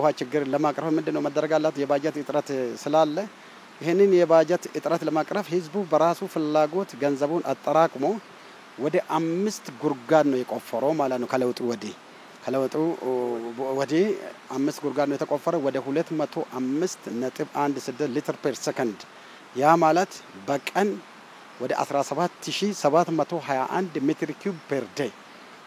የውሃ ችግር ለማቅረፍ ምንድነው መደረግ አላት የባጀት እጥረት ስላለ ይሄንን የባጀት እጥረት ለማቅረፍ ህዝቡ በራሱ ፍላጎት ገንዘቡን አጠራቅሞ ወደ 5 ጉርጋድ ነው የቆፈረው ማለት ነው ከለውጡ ወዲህ 5 ጉርጋድ ነው የተቆፈረው ወደ 205.16 ሊትር ፐር ሰከንድ ያ ማለት በቀን ወደ 17721 ሜትር ኪዩብ ፐር ዴይ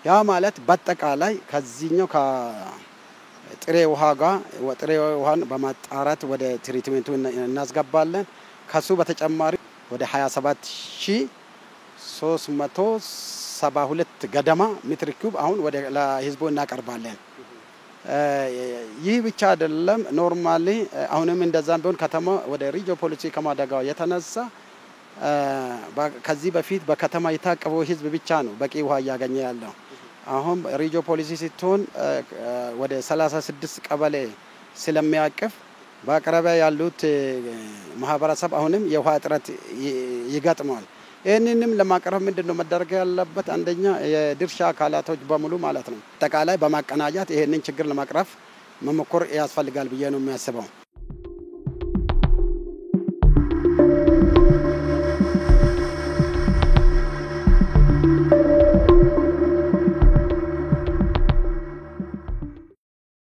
ያ ማለት በአጠቃላይ ከዚህኛው ከጥሬ ውሃ ጋር ጥሬ ውሃን በማጣራት ወደ ትሪትመንቱ እናስገባለን ከሱ በተጨማሪ ወደ 27372 ገደማ ሜትር ኪዩብ አሁን ወደ ለህዝቡ እናቀርባለን ይህ ብቻ አይደለም ኖርማሊ አሁንም እንደዛም ቢሆን ከተማ ወደ ሪጆ ፖሊሲ ከማደጋው የተነሳ ከዚህ በፊት በከተማ የታቀበው ህዝብ ብቻ ነው በቂ ውሃ ያገኘ ያለው አሁን ሪጆ ፖሊሲ ሲቶን ወደ 36 ቀበሌ ስለሚያቅፍ በአቅራቢያ ያሉት ማህበረሰብ አሁንም የውሃ እጥረት ይገጥማል ይሄንንም ለማቅረብ ምንድነው መደረግ ያለበት አንደኛ የድርሻ አካላቶች በሙሉ ማለት ነው ተቃላይ በማቀናጃት ይሄንን ችግር ለማቅረፍ መሞከር ያስፈልጋል ብዬ ነው የሚያስበው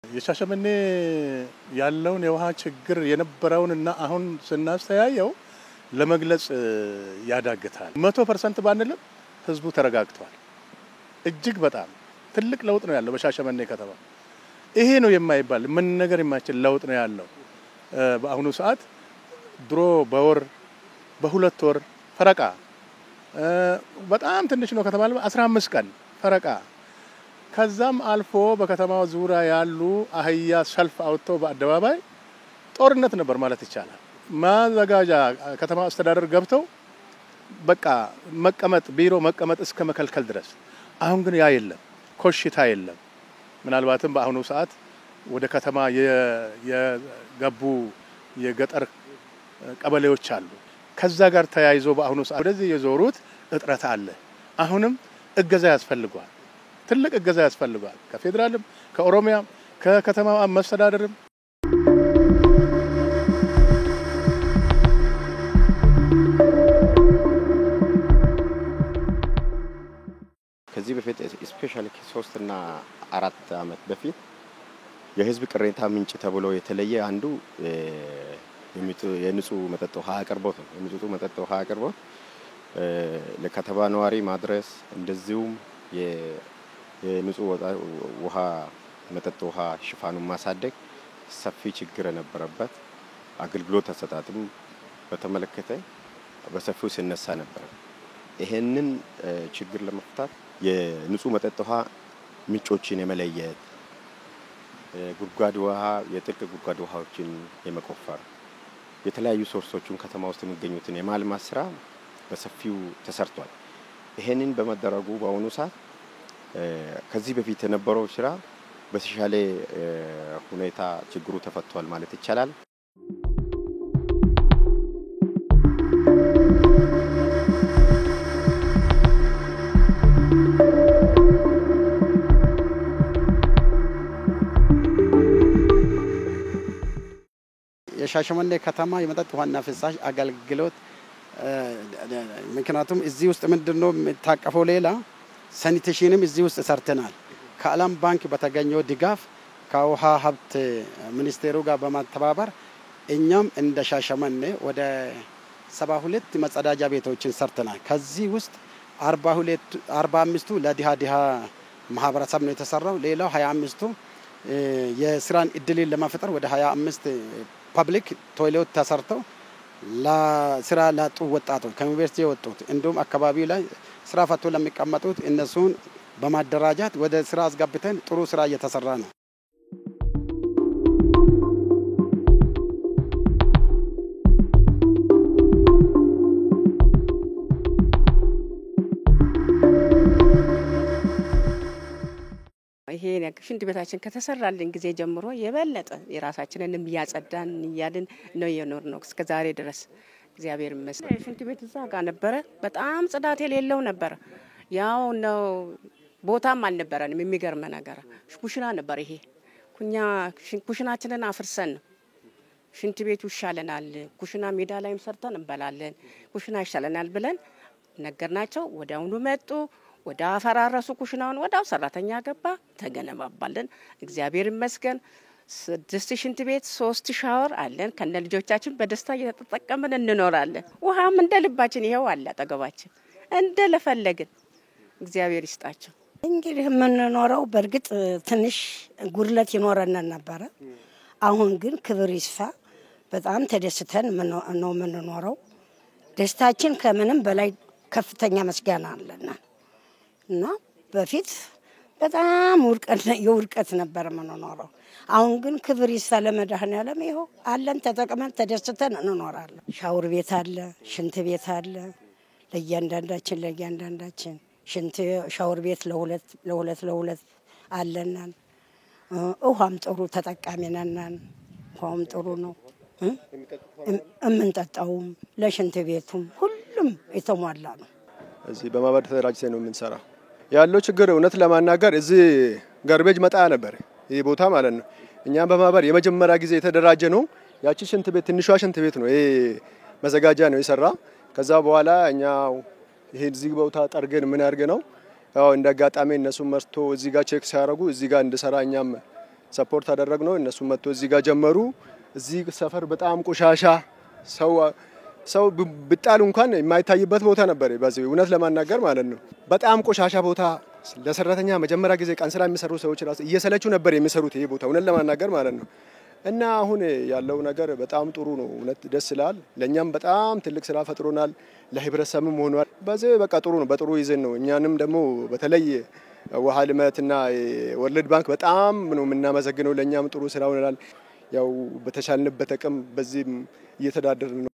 የሻሸመኔ ያለውን የውሃ ችግር የነበረውንና አሁን ስናስተያየው ለመግለጽ ያዳግታል 100% ባንልም ህዝቡ ተረጋግቷል እጅግ በጣም ትልቅ ለውጥ ነው ያለው በሻሸመኔ ከተማ ይሄ ነው የማይባል ምን ነገር የማይችል ለውጥ ነው ያለው በአሁኑ ሰዓት ድሮ በወር በሁለት ወር ፈረቃ በጣም ትንሽ ነው ከተባለ 15 ቀን ፈረቃ ከዛም አልፎ በከተማው ዙሪያ ያሉ አህያ ሰልፍ አውጥተው በአደባባይ ጦርነት ነበር ማለት ይቻላል ማዘጋጃ ከተማ አስተዳደር ገብተው በቃ መቀመጥ ቢሮ መቀመጥ እስከ መከልከል ድረስ አሁን ግን ያ የለም ኮሽታ የለም ምናልባትም በአሁኑ ሰዓት ወደ ከተማ የገቡ የገጠር ቀበሌዎች አሉ ከዛ ጋር ተያይዞ በአሁኑ ሰዓት ወደዚህ የዞሩት እጥረት አለ አሁንም እገዛ ያስፈልጋል ትልቅ እገዛ ያስፈልጋል ከፌደራልም ከኦሮሚያም ከከተማ መስተዳደርም ከዚህ በፊት ስፔሻሊ 3 እና 4 አመት በፊት የህዝብ ቅሬታ ምንጭ ተብሎ የተለየ አንዱ የንጹህ መጠጥ ውሃ አቅርቦት ነው የንጹህ መጠጥ ውሃ አቅርቦት ለከተማ ነዋሪ ማድረስ እንደዚሁም የንጹህ ውሃ መጠጥ ውሃ ሽፋኑን ማሳደግ ሰፊ ችግር ነበረበት አገልግሎት አሰጣጥም በተመለከተ በሰፊው ሲነሳ ነበር ይሄንን ችግር ለመፍታት የንጹህ መጠጥ ውሃ ምንጮችን የመለየት ጉድጓድ ውሃ የጥልቅ ጉድጓድ ውሃዎችን የመቆፈር የተለያዩ ሶርሶችን ከተማ ውስጥ የሚገኙትን የማልማት ስራ በሰፊው ተሰርቷል ይሄንን በመደረጉ በአሁኑ ሰዓት ከዚህ በፊት የነበረው ስራ በተሻለ ሁኔታ ችግሩ ተፈቷል ማለት ይቻላል የሻሸመኔ ከተማ የመጠጥ ውሃና ፍሳሽ አገልግሎት ምክንያቱም እዚህ ውስጥ ምንድነው የታቀፈው ሌላ ሳኒቴሽንም እዚህ ውስጥ ሰርተናል ከዓለም ባንክ በተገኘው ድጋፍ ከውሃ ሀብት ሚኒስቴሩ ጋር በማተባበር እኛም እንደ ሻሸመኔ ወደ 72 መጸዳጃ ቤቶችን ሰርተናል ከዚህ ውስጥ 45ቱ ለዲሃ ማህበረሰብ ነው የተሰራው ሌላው 25ቱ የስራን እድልን ለማፈጠር ወደ 25 ፐብሊክ ቶይሌት ተሰርተው ለስራ ላጡ ወጣቶች ከዩኒቨርሲቲ የወጡት እንዲሁም አካባቢ ላይ ስራ ፈቶ ለሚቀመጡት እነሱን በማደራጃት ወደ ስራ አስገብተን ጥሩ ስራ እየተሰራ ነው ይሄ ሽንት ቤታችን ከተሰራልን ጊዜ ጀምሮ የበለጠ የራሳችንንም ያጸዳን ያልን ነው የኖርነው እስከ ዛሬ ድረስ እግዚአብሔር ይመስገን ሽንት ቤት እዛ ጋር ነበር በጣም ጽዳት የሌለው ነበር ያው ነው ቦታም አልነበረንም የሚገርም ነገር ሹሽና ነበር ይሄ ኩሽናችንን አፍርሰን ሽንት ቤቱ ይሻለናል፣ ኩሽና ሜዳ ላይም ሰርተን እንበላለን፣ ኩሽና ይሻለናል ብለን ነገርናቸው። ወዲያውኑ መጡ። ወደ አፈራረሱ ኩሽናውን ወዳው ሰራተኛ ገባ፣ ተገነባባልን። እግዚአብሔር ይመስገን 6 ሽንት ቤት 3 ሻወር አለን። ከነ ልጆቻችን በደስታ እየተጠቀምን እንኖራለን። ውሃም እንደ ልባችን ይሄው አለ አጠገባችን እንደለፈለግን። እግዚአብሔር ይስጣቸው። እንግዲህ የምንኖረው በርግጥ ትንሽ ጉድለት ይኖረን ነበር። አሁን ግን ክብር ይስፋ በጣም ተደስተን ነው የምንኖረው። ደስታችን ከምንም በላይ ከፍተኛ መስጋና አለና እና በፊት በጣም የውድቀት ነበር የምንኖረው። አሁን ግን ክብር ይስፋ ለመድኃኔዓለም ይኸው አለን፣ ተጠቅመን ተደስተን እንኖራለን። ሻወር ቤት አለ፣ ሽንት ቤት አለ ለእያንዳንዳችን ሽንት ሻወር ቤት ለሁለት አለናል። ውሃም ጥሩ ተጠቃሚ ነን። ውሃም ጥሩ ነው። እምንጠጣውም ለሽንት ቤቱም ሁሉም የተሟላ ነው። እዚህ በማህበር ተደራጅተን ነው የምንሰራው። ያለው ችግር እውነት ለማናገር እዚህ ጋርቤጅ መጣያ ነበር ይሄ ቦታ ማለት ነው። እኛም በማህበር የመጀመሪያ ጊዜ የተደራጀ ነው። ያቺ ሽንት ቤት ትንሿ ሽንት ቤት ነው ይሄ መዘጋጃ ነው የሰራ። ከዛ በኋላ እኛ ይሄ እዚህ ቦታ ጠርገን ምን ያርገ ነው ያው እንደጋጣሚ እነሱ መርቶ እዚህ ጋር ቼክ ሲያደርጉ እዚህ ጋር እንድሰራ እኛም ሰፖርት አደረግነው። እነሱ መጥቶ እዚህ ጋር ጀመሩ። እዚህ ሰፈር በጣም ቆሻሻ ሰው ብጣል እንኳን የማይታይበት ቦታ ነበር። በዚህ እውነት ለማናገር ማለት ነው በጣም ቆሻሻ ቦታ ለሰራተኛ መጀመሪያ ጊዜ ቀን ስራ የሚሰሩ ሰዎች ራሱ እየሰለቹ ነበር የሚሰሩት ይሄ ቦታ እውነት ለማናገር ማለት ነው። እና አሁን ያለው ነገር በጣም ጥሩ ነው። እውነት ደስ ይላል። ለኛም በጣም ትልቅ ስራ ፈጥሮናል። ለህብረተሰብም ሆኗል። በዚህ በቃ ጥሩ ነው። በጥሩ ይዘን ነው እኛንም ደግሞ በተለይ ውሃ ልማትና ወርልድ ባንክ በጣም ነው የምናመሰግነው። ለኛም ጥሩ ስራ ሆነናል። ያው በተሻልንበት አቅም በዚህ እየተዳደርን ነው።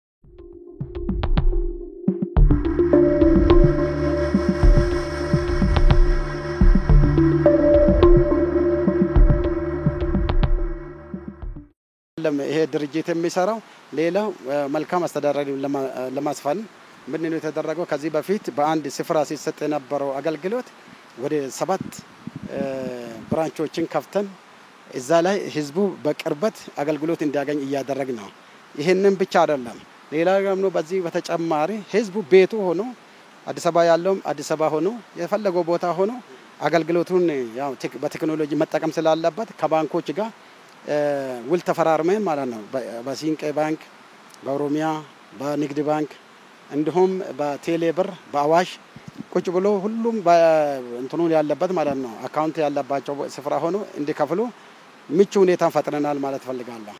ይሄ ድርጅት የሚሰራው ሌላው መልካም አስተዳደር ለማስፋል ምን ነው የተደረገው? ከዚህ በፊት በአንድ ስፍራ ሲሰጥ የነበረው አገልግሎት ወደ 7 ብራንቾችን ከፍተን እዛ ላይ ህዝቡ በቅርበት አገልግሎት እንዲያገኝ እያደረግ ነው። ይሄንን ብቻ አይደለም፣ ሌላ ደግሞ በዚህ በተጨማሪ ህዝቡ ቤቱ ሆኖ አዲስ አበባ ያለውም አዲስ አበባ ሆኖ የፈለገው ቦታ ሆኖ አገልግሎቱን ያው በቴክኖሎጂ መጠቀም ስላለበት ከባንኮች ጋር ውል ተፈራርመን ማለት ነው። በሲንቄ ባንክ፣ በኦሮሚያ፣ በንግድ ባንክ እንዲሁም በቴሌ ብር፣ በአዋሽ ቁጭ ብሎ ሁሉም እንትኑ ያለበት ማለት ነው አካውንት ያለባቸው ስፍራ ሆኖ እንዲከፍሉ ምቹ ሁኔታን ፈጥረናል ማለት ፈልጋለሁ።